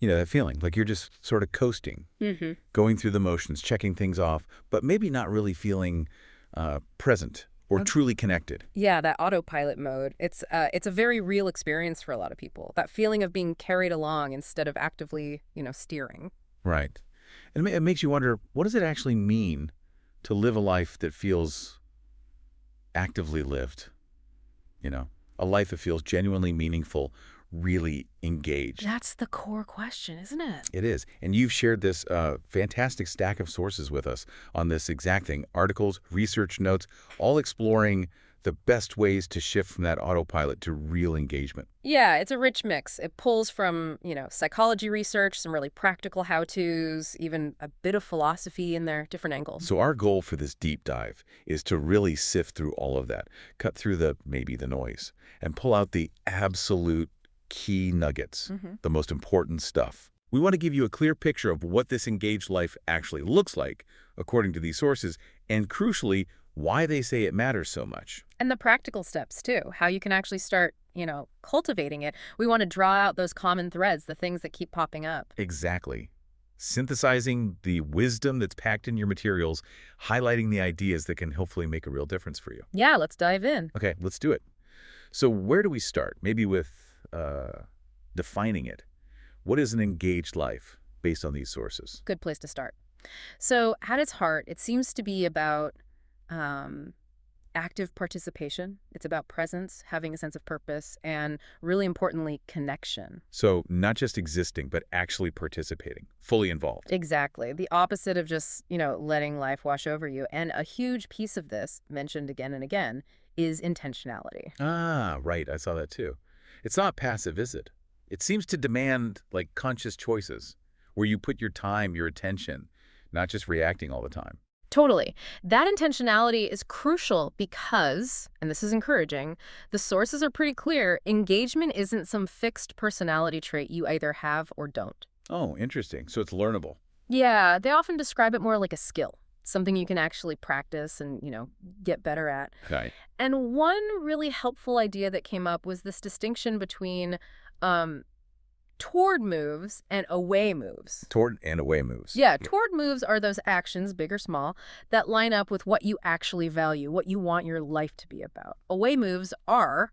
You know, that feeling, like you're just sort of coasting, Hmm. going through the motions, checking things off, but maybe not really feeling present or truly connected. Yeah, that autopilot mode. It's a very real experience for a lot of people. That feeling of being carried along instead of actively, steering. Right. And it makes you wonder, what does it actually mean to live a life that feels actively lived? You know, a life that feels genuinely meaningful, really engaged. That's the core question, isn't it? It is. And you've shared this fantastic stack of sources with us on this exact thing. Articles, research notes, all exploring the best ways to shift from that autopilot to real engagement. Yeah, it's a rich mix. It pulls from, psychology research, some really practical how-tos, even a bit of philosophy in there, different angles. So our goal for this deep dive is to really sift through all of that, cut through maybe the noise, and pull out the absolute key nuggets, the most important stuff. We want to give you a clear picture of what this engaged life actually looks like, according to these sources, and crucially, why they say it matters so much. And the practical steps, too, how you can actually start, cultivating it. We want to draw out those common threads, the things that keep popping up. Exactly. Synthesizing the wisdom that's packed in your materials, highlighting the ideas that can hopefully make a real difference for you. Yeah, let's dive in. Okay, let's do it. So where do we start? Maybe with defining it. What is an engaged life based on these sources? Good place to start. So, at its heart, it seems to be about um, active participation. It's about presence, having a sense of purpose, and really importantly, connection. So not just existing, but actually participating, fully involved. Exactly. The opposite of just, letting life wash over you. And a huge piece of this, mentioned again and again, is intentionality. Ah, right. I saw that too. It's not passive, is it? It seems to demand like conscious choices where you put your time, your attention, not just reacting all the time. Totally. That intentionality is crucial because, and this is encouraging, the sources are pretty clear. Engagement isn't some fixed personality trait you either have or don't. Oh, interesting. So it's learnable. Yeah, they often describe it more like a skill, something you can actually practice and, get better at. Right. And one really helpful idea that came up was this distinction between um, toward moves and away moves. Toward and away moves. Yeah, toward moves are those actions, big or small, that line up with what you actually value, what you want your life to be about. Away moves are,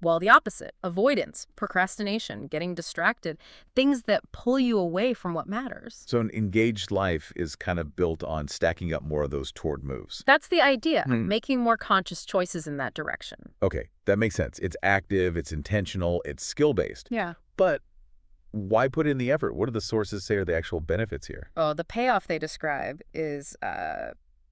well, the opposite: avoidance, procrastination, getting distracted, things that pull you away from what matters. So an engaged life is kind of built on stacking up more of those toward moves. That's the idea, Hmm. making more conscious choices in that direction. Okay, that makes sense. It's active, it's intentional, it's skill-based. Yeah. But why put in the effort? What do the sources say are the actual benefits here? Oh, the payoff they describe is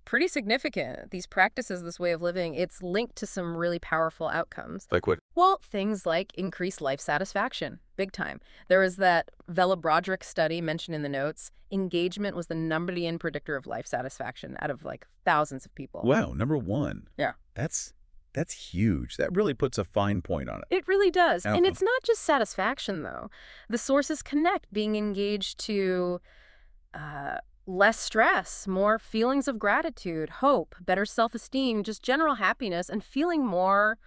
pretty significant. These practices, this way of living, it's linked to some really powerful outcomes. Like what? Well, things like increased life satisfaction, big time. There was that Vela Broderick study mentioned in the notes. Engagement was the #1 predictor of life satisfaction out of like thousands of people. Wow, number one. Yeah. That's huge. That really puts a fine point on it. It really does. And Uh-oh. it's not just satisfaction, though. The sources connect being engaged to less stress, more feelings of gratitude, hope, better self-esteem, just general happiness, and feeling more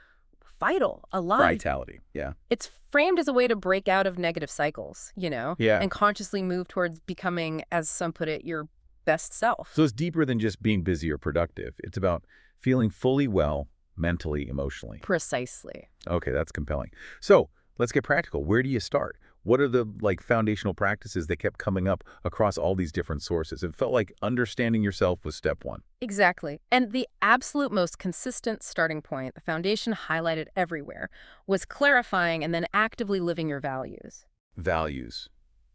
vital, alive. Vitality. Yeah. It's framed as a way to break out of negative cycles, Yeah. and consciously move towards becoming, as some put it, your best self. So it's deeper than just being busy or productive. It's about feeling fully well, mentally, emotionally. Precisely. Okay, that's compelling. So let's get practical. Where do you start? What are the foundational practices that kept coming up across all these different sources? It felt like understanding yourself was step one. Exactly. And the absolute most consistent starting point, the foundation highlighted everywhere, was clarifying and then actively living your values. Values.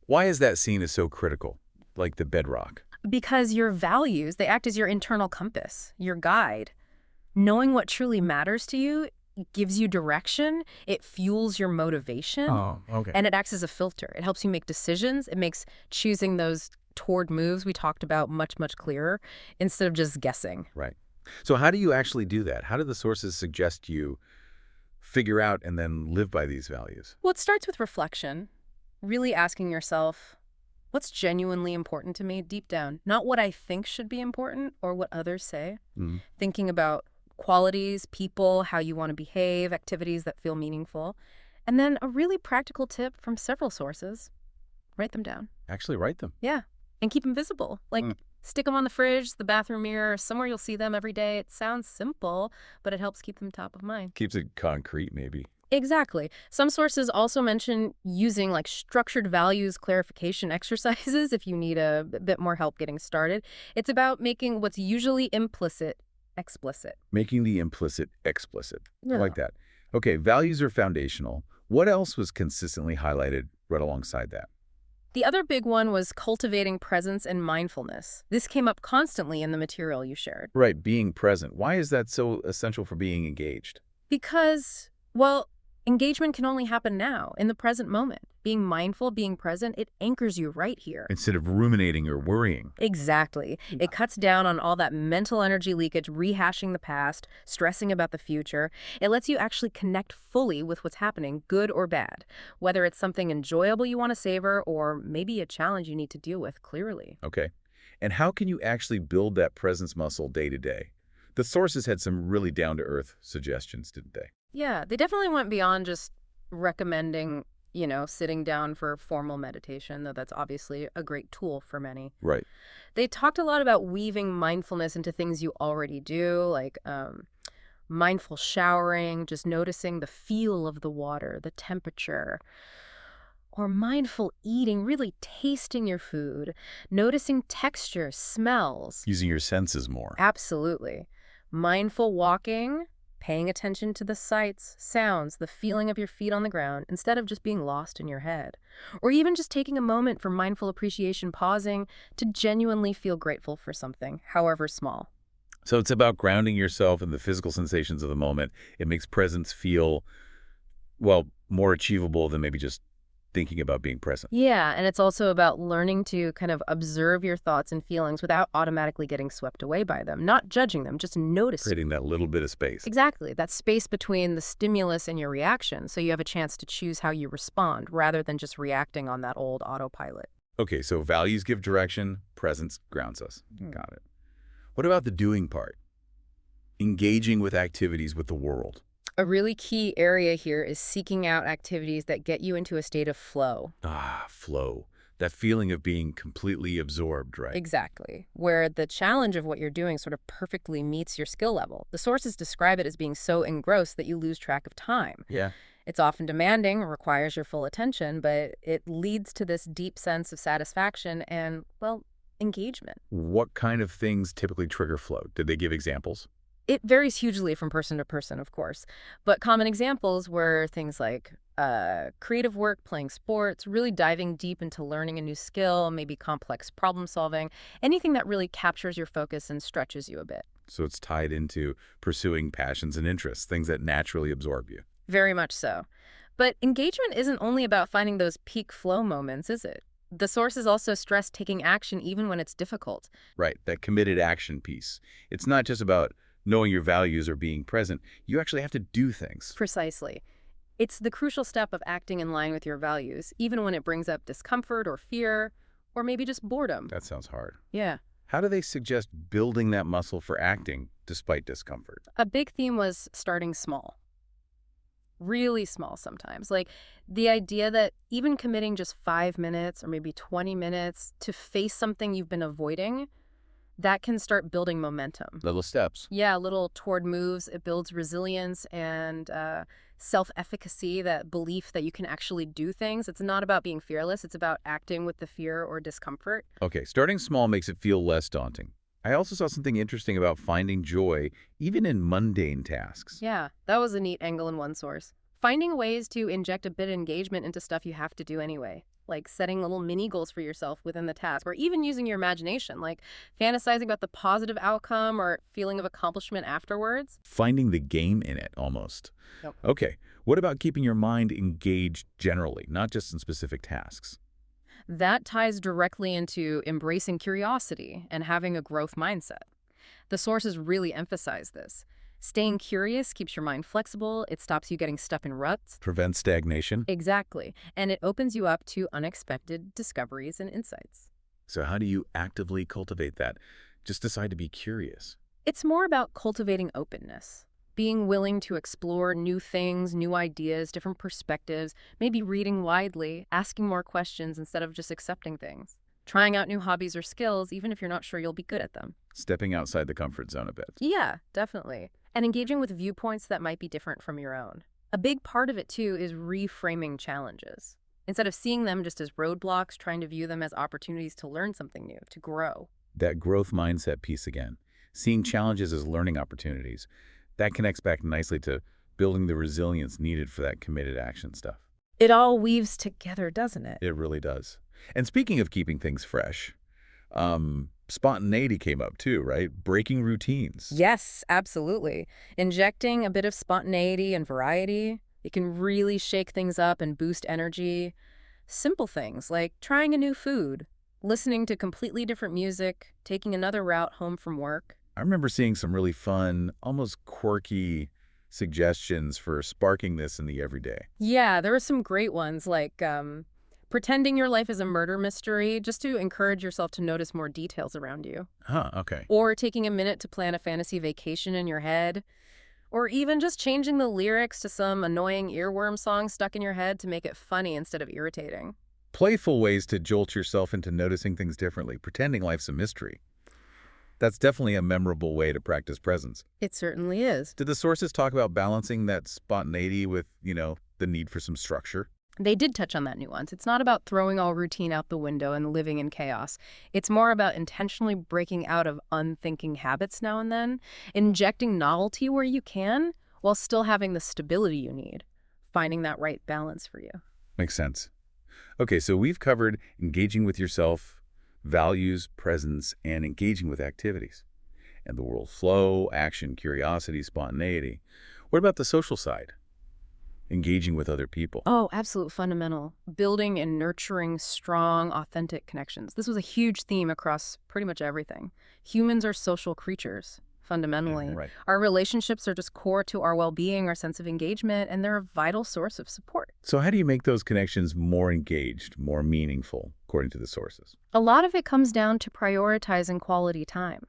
Why is that seen as so critical? Like the bedrock. Because your values, they act as your internal compass, your guide. Knowing what truly matters to you gives you direction, it fuels your motivation, Oh, okay. and it acts as a filter. It helps you make decisions. It makes choosing those toward moves we talked about much, much clearer instead of just guessing. Right. So how do you actually do that? How do the sources suggest you figure out and then live by these values? Well, it starts with reflection, really asking yourself, what's genuinely important to me deep down? Not what I think should be important or what others say. Mhm. Thinking about qualities, people, how you want to behave, activities that feel meaningful. And then a really practical tip from several sources: Write them down. Actually write them. Yeah. And keep them visible. Like, stick them on the fridge, the bathroom mirror, somewhere you'll see them every day. It sounds simple, but it helps keep them top of mind. Keeps it concrete, maybe. Exactly. Some sources also mention using like structured values clarification exercises if you need a bit more help getting started. It's about making what's usually implicit explicit. Making the implicit explicit. I Yeah. like that. Okay, values are foundational. What else was consistently highlighted right alongside that? The other big one was cultivating presence and mindfulness. This came up constantly in the material you shared. Right, being present. Why is that so essential for being engaged? Because, well, engagement can only happen now, in the present moment. Being mindful, being present, it anchors you right here. Instead of ruminating or worrying. Exactly. It cuts down on all that mental energy leakage, rehashing the past, stressing about the future. It lets you actually connect fully with what's happening, good or bad, whether it's something enjoyable you want to savor or maybe a challenge you need to deal with clearly. Okay. And how can you actually build that presence muscle day to day? The sources had some really down-to-earth suggestions, didn't they? Yeah, they definitely went beyond just recommending, sitting down for formal meditation, though that's obviously a great tool for many. Right. They talked a lot about weaving mindfulness into things you already do, like mindful showering, just noticing the feel of the water, the temperature, or mindful eating, really tasting your food, noticing texture, smells. Using your senses more. Absolutely. Mindful walking, paying attention to the sights, sounds, the feeling of your feet on the ground, instead of just being lost in your head. Or even just taking a moment for mindful appreciation, pausing to genuinely feel grateful for something, however small. So it's about grounding yourself in the physical sensations of the moment. It makes presence feel, well, more achievable than maybe just thinking about being present. Yeah, and it's also about learning to kind of observe your thoughts and feelings without automatically getting swept away by them, not judging them, just noticing. Creating that little bit of space. Exactly, that space between the stimulus and your reaction, so you have a chance to choose how you respond rather than just reacting on that old autopilot. Okay, so values give direction, presence grounds us. Got it. What about the doing part? Engaging with activities with the world. A really key area here is seeking out activities that get you into a state of flow. Ah, flow. That feeling of being completely absorbed, right? Exactly. Where the challenge of what you're doing sort of perfectly meets your skill level. The sources describe it as being so engrossed that you lose track of time. Yeah. It's often demanding, requires your full attention, but it leads to this deep sense of satisfaction and, well, engagement. What kind of things typically trigger flow? Did they give examples? It varies hugely from person to person, of course, but common examples were things like creative work, playing sports, really diving deep into learning a new skill, maybe complex problem solving, anything that really captures your focus and stretches you a bit. So it's tied into pursuing passions and interests, things that naturally absorb you. Very much so. But engagement isn't only about finding those peak flow moments, is it? The sources also stress taking action even when it's difficult. Right, that committed action piece. It's not just about knowing your values or being present. You actually have to do things. Precisely. It's the crucial step of acting in line with your values, even when it brings up discomfort or fear, or maybe just boredom. That sounds hard. Yeah. How do they suggest building that muscle for acting despite discomfort? A big theme was starting small. Really small sometimes. Like the idea that even committing just 5 minutes or maybe 20 minutes to face something you've been avoiding, that can start building momentum. Little steps. Yeah, little toward moves. It builds resilience and self-efficacy, that belief that you can actually do things. It's not about being fearless. It's about acting with the fear or discomfort. Okay, starting small makes it feel less daunting. I also saw something interesting about finding joy even in mundane tasks. Yeah, that was a neat angle in one source. Finding ways to inject a bit of engagement into stuff you have to do anyway, like setting little mini goals for yourself within the task, or even using your imagination, like fantasizing about the positive outcome or feeling of accomplishment afterwards. Finding the game in it, almost. Yep. Okay, what about keeping your mind engaged generally, not just in specific tasks? That ties directly into embracing curiosity and having a growth mindset. The sources really emphasize this. Staying curious keeps your mind flexible. It stops you getting stuck in ruts. Prevent stagnation? Exactly. And it opens you up to unexpected discoveries and insights. So how do you actively cultivate that? Just decide to be curious. It's more about cultivating openness. Being willing to explore new things, new ideas, different perspectives, maybe reading widely, asking more questions instead of just accepting things. Trying out new hobbies or skills, even if you're not sure you'll be good at them. Stepping outside the comfort zone a bit. Yeah, definitely. And engaging with viewpoints that might be different from your own. A big part of it, too, is reframing challenges. Instead of seeing them just as roadblocks, trying to view them as opportunities to learn something new, to grow. That growth mindset piece again. Seeing challenges as learning opportunities. That connects back nicely to building the resilience needed for that committed action stuff. It all weaves together, doesn't it? It really does. And speaking of keeping things fresh, spontaneity came up too, right? Breaking routines. Yes, absolutely. Injecting a bit of spontaneity and variety, it can really shake things up and boost energy. Simple things like trying a new food, listening to completely different music, taking another route home from work. I remember seeing some really fun, almost quirky suggestions for sparking this in the everyday. Yeah, there are some great ones like pretending your life is a murder mystery just to encourage yourself to notice more details around you. Huh, okay. Or taking a minute to plan a fantasy vacation in your head. Or even just changing the lyrics to some annoying earworm song stuck in your head to make it funny instead of irritating. Playful ways to jolt yourself into noticing things differently, pretending life's a mystery. That's definitely a memorable way to practice presence. It certainly is. Did the sources talk about balancing that spontaneity with, the need for some structure? They did touch on that nuance. It's not about throwing all routine out the window and living in chaos. It's more about intentionally breaking out of unthinking habits now and then, injecting novelty where you can, while still having the stability you need, finding that right balance for you. Makes sense. Okay, so we've covered engaging with yourself, values, presence, and engaging with activities. And the world flow, action, curiosity, spontaneity. What about the social side? Engaging with other people. Oh, absolute fundamental. Building and nurturing strong, authentic connections. This was a huge theme across pretty much everything. Humans are social creatures, fundamentally. Right. Our relationships are just core to our well-being, our sense of engagement, and they're a vital source of support. So how do you make those connections more engaged, more meaningful, according to the sources? A lot of it comes down to prioritizing quality time.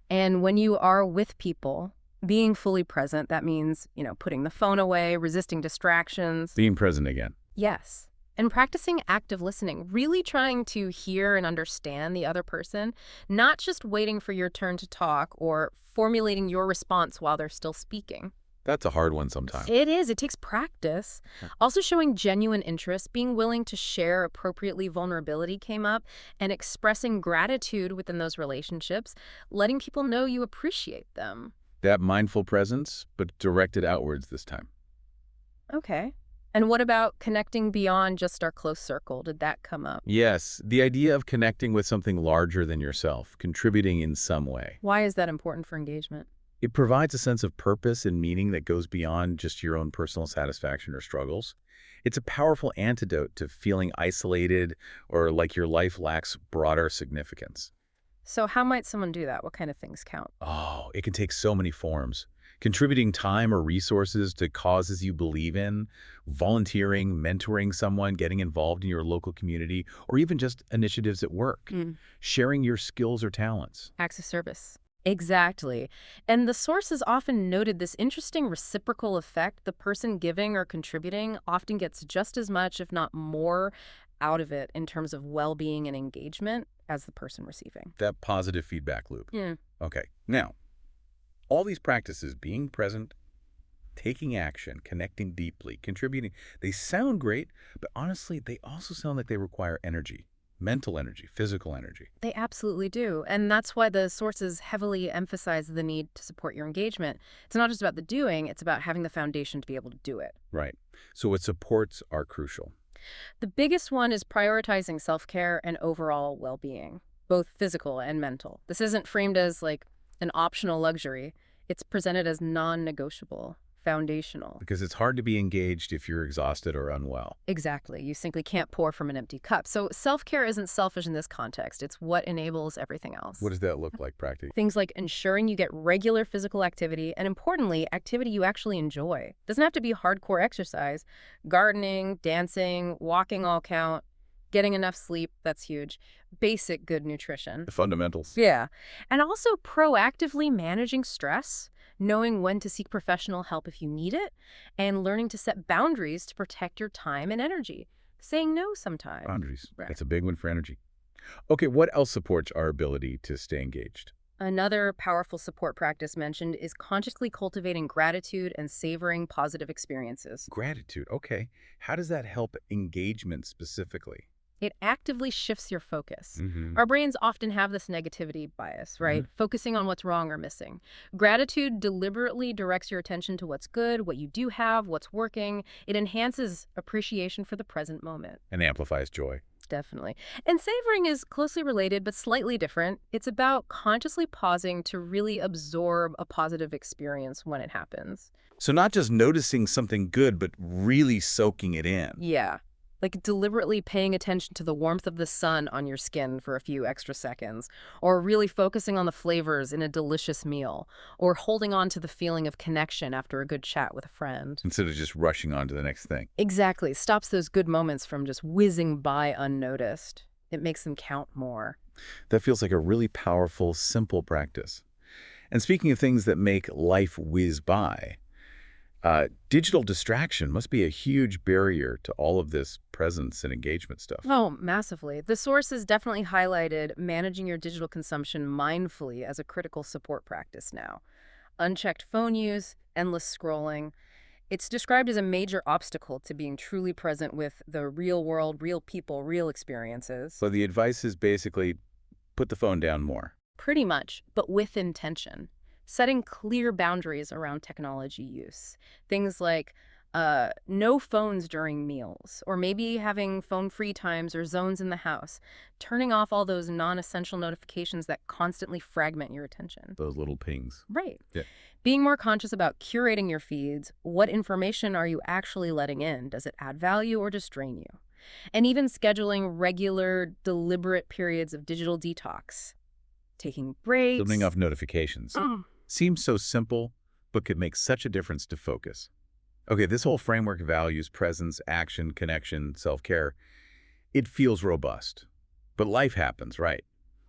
And when you are with people, being fully present, that means, putting the phone away, resisting distractions. Being present again. Yes. And practicing active listening, really trying to hear and understand the other person, not just waiting for your turn to talk or formulating your response while they're still speaking. That's a hard one sometimes. It is. It takes practice. Also showing genuine interest, being willing to share appropriately vulnerability came up, and expressing gratitude within those relationships, letting people know you appreciate them. That mindful presence, but directed outwards this time. Okay. And what about connecting beyond just our close circle? Did that come up? Yes, the idea of connecting with something larger than yourself, contributing in some way. Why is that important for engagement? It provides a sense of purpose and meaning that goes beyond just your own personal satisfaction or struggles. It's a powerful antidote to feeling isolated or like your life lacks broader significance. So how might someone do that? What kind of things count? Oh, it can take so many forms. Contributing time or resources to causes you believe in, volunteering, mentoring someone, getting involved in your local community, or even just initiatives at work. Sharing your skills or talents. Acts of service. Exactly. And the sources often noted this interesting reciprocal effect. The person giving or contributing often gets just as much, if not more, out of it in terms of well-being and engagement as the person receiving. That positive feedback loop. Yeah. Okay, now, all these practices, being present, taking action, connecting deeply, contributing, they sound great, but honestly, they also sound like they require energy. Mental energy, physical energy. They absolutely do. And that's why the sources heavily emphasize the need to support your engagement. It's not just about the doing, it's about having the foundation to be able to do it. Right. So what supports are crucial. The biggest one is prioritizing self-care and overall well-being, both physical and mental. This isn't framed as like an optional luxury. It's presented as non-negotiable, foundational. Because it's hard to be engaged if you're exhausted or unwell. Exactly. You simply can't pour from an empty cup. So self-care isn't selfish in this context. It's what enables everything else. What does that look like practically? Things like ensuring you get regular physical activity and, importantly, activity you actually enjoy. Doesn't have to be hardcore exercise. Gardening, dancing, walking all count. Getting enough sleep, that's huge. Basic good nutrition. The fundamentals. Yeah. And also proactively managing stress, knowing when to seek professional help if you need it, and learning to set boundaries to protect your time and energy. Saying no sometimes. Boundaries. Right. That's a big one for energy. Okay, what else supports our ability to stay engaged? Another powerful support practice mentioned is consciously cultivating gratitude and savoring positive experiences. Gratitude. Okay. How does that help engagement specifically? It actively shifts your focus. Mm-hmm. Our brains often have this negativity bias, right? Focusing on what's wrong or missing. Gratitude deliberately directs your attention to what's good, what you do have, what's working. It enhances appreciation for the present moment. And amplifies joy. Definitely. And savoring is closely related, but slightly different. It's about consciously pausing to really absorb a positive experience when it happens. So not just noticing something good, but really soaking it in. Yeah. Like deliberately paying attention to the warmth of the sun on your skin for a few extra seconds, or really focusing on the flavors in a delicious meal, or holding on to the feeling of connection after a good chat with a friend. Instead of just rushing on to the next thing. Exactly. Stops those good moments from just whizzing by unnoticed. It makes them count more. That feels like a really powerful, simple practice. And speaking of things that make life whiz by, digital distraction must be a huge barrier to all of this presence and engagement stuff. Oh, massively. The sources definitely highlighted managing your digital consumption mindfully as a critical support practice now. Unchecked phone use, endless scrolling. It's described as a major obstacle to being truly present with the real world, real people, real experiences. So the advice is basically put the phone down more. Pretty much, but with intention. Setting clear boundaries around technology use. Things like no phones during meals, or maybe having phone-free times or zones in the house. Turning off all those non-essential notifications that constantly fragment your attention. Those little pings. Right. Yeah. Being more conscious about curating your feeds. What information are you actually letting in? Does it add value or just drain you? And even scheduling regular, deliberate periods of digital detox. Taking breaks. Turning off notifications. Seems so simple, but could make such a difference to focus. Okay, this whole framework values presence, action, connection, self-care. It feels robust. But life happens, right?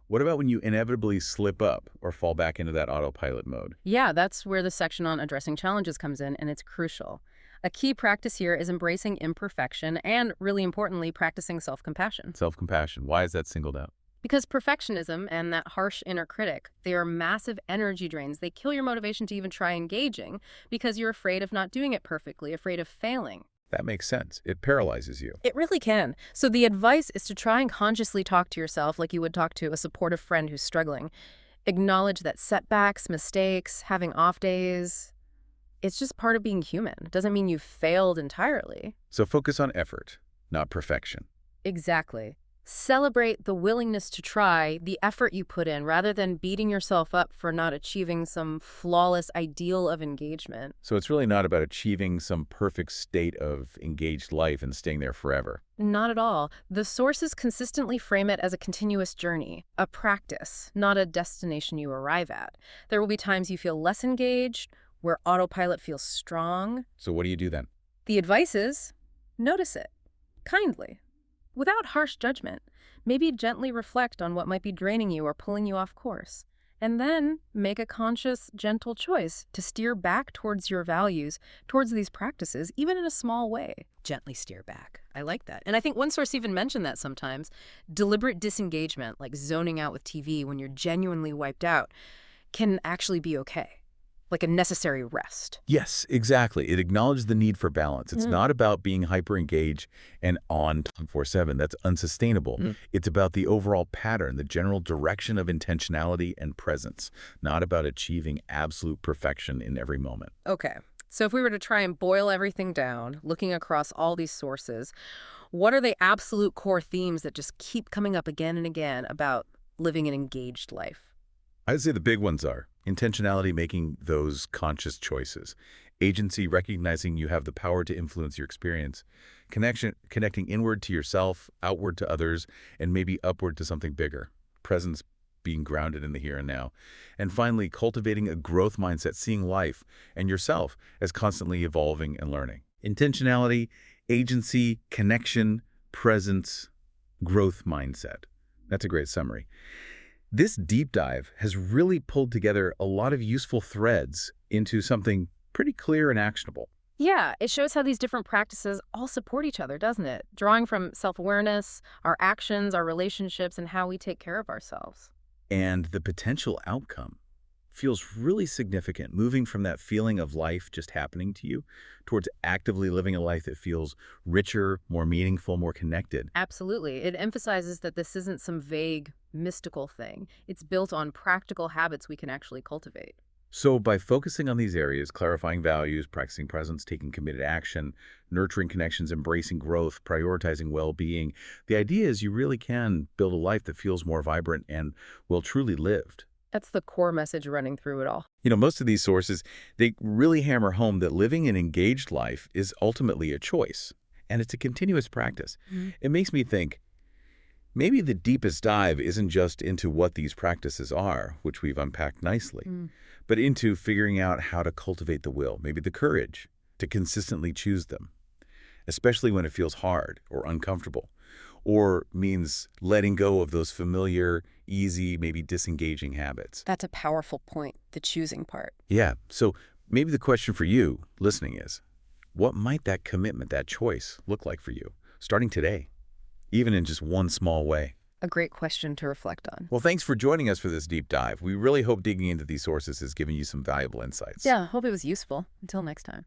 What about when you inevitably slip up or fall back into that autopilot mode? Yeah, that's where the section on addressing challenges comes in, and it's crucial. A key practice here is embracing imperfection and, really importantly, practicing self-compassion. Self-compassion. Why is that singled out? Because perfectionism and that harsh inner critic, they are massive energy drains. They kill your motivation to even try engaging because you're afraid of not doing it perfectly, afraid of failing. That makes sense. It paralyzes you. It really can. So the advice is to try and consciously talk to yourself like you would talk to a supportive friend who's struggling. Acknowledge that setbacks, mistakes, having off days, it's just part of being human. It doesn't mean you've failed entirely. So focus on effort, not perfection. Exactly. Celebrate the willingness to try, the effort you put in, rather than beating yourself up for not achieving some flawless ideal of engagement. So it's really not about achieving some perfect state of engaged life and staying there forever. Not at all. The sources consistently frame it as a continuous journey, a practice, not a destination you arrive at. There will be times you feel less engaged, where autopilot feels strong. So what do you do then? The advice is, notice it, kindly. Without harsh judgment, maybe gently reflect on what might be draining you or pulling you off course, and then make a conscious, gentle choice to steer back towards your values, towards these practices, even in a small way. Gently steer back. I like that. And I think one source even mentioned that sometimes. Deliberate disengagement, like zoning out with TV when you're genuinely wiped out, can actually be okay. Like a necessary rest. Yes, exactly. It acknowledges the need for balance. It's not about being hyper-engaged and on 24/7. That's unsustainable. It's about the overall pattern, the general direction of intentionality and presence, not about achieving absolute perfection in every moment. Okay. So if we were to try and boil everything down, looking across all these sources, what are the absolute core themes that just keep coming up again and again about living an engaged life? I'd say the big ones are intentionality, making those conscious choices, agency, recognizing you have the power to influence your experience, connecting inward to yourself, outward to others, and maybe upward to something bigger, presence, being grounded in the here and now, and finally, cultivating a growth mindset, seeing life and yourself as constantly evolving and learning. Intentionality, agency, connection, presence, Growth mindset. That's a great summary. This deep dive has really pulled together a lot of useful threads into something pretty clear and actionable. Yeah, it shows how these different practices all support each other, doesn't it? Drawing from self-awareness, our actions, our relationships, and how we take care of ourselves. And the potential outcome feels really significant, moving from that feeling of life just happening to you towards actively living a life that feels richer, more meaningful, more connected. Absolutely. It emphasizes that this isn't some vague, mystical thing. It's built on practical habits we can actually cultivate. So by focusing on these areas, clarifying values, practicing presence, taking committed action, nurturing connections, embracing growth, prioritizing well-being, the idea is you really can build a life that feels more vibrant and, well, truly lived. That's the core message running through it all. Most of these sources, they really hammer home that living an engaged life is ultimately a choice, and it's a continuous practice. Mhm. It makes me think, maybe the deepest dive isn't just into what these practices are, which we've unpacked nicely, Mm. but into figuring out how to cultivate the will, maybe the courage, to consistently choose them, especially when it feels hard or uncomfortable, or means letting go of those familiar, easy, maybe disengaging habits. That's a powerful point, the choosing part. Yeah, so maybe the question for you listening is, what might that commitment, that choice, look like for you, starting today, even in just one small way? A great question to reflect on. Well, thanks for joining us for this deep dive. We really hope digging into these sources has given you some valuable insights. Yeah, hope it was useful. Until next time.